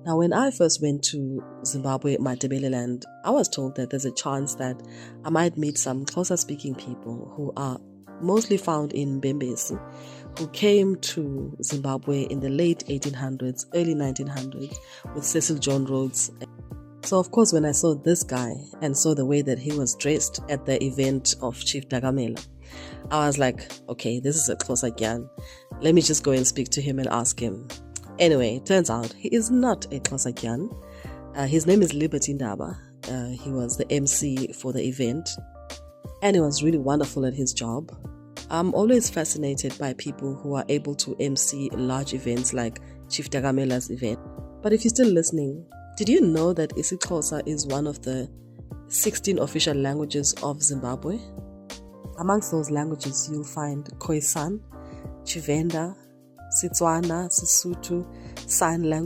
Now, when I first went to Zimbabwe, Matebeleland, I was told that there's a chance that I might meet some Xhosa-speaking people who are mostly found in Mbembesi, who came to Zimbabwe in the late 1800s, early 1900s with Cecil John Rhodes. So, of course, when I saw this guy and saw the way that he was dressed at the event of Chief Dagamela, I was like, okay, this is a Xhosa Gyan. Let me just go and speak to him and ask him. Anyway, it turns out he is not a Xhosa Gyan. His name is Liberty Ndaba. He was the MC for the event, and he was really wonderful at his job. I'm always fascinated by people who are able to MC large events like Chief Dagamela's event. But if you're still listening, did you know that isiXhosa is one of the 16 official languages of Zimbabwe? Amongst those languages, you'll find Khoisan, Tshivenda, Setswana, Sesotho, Sign Language.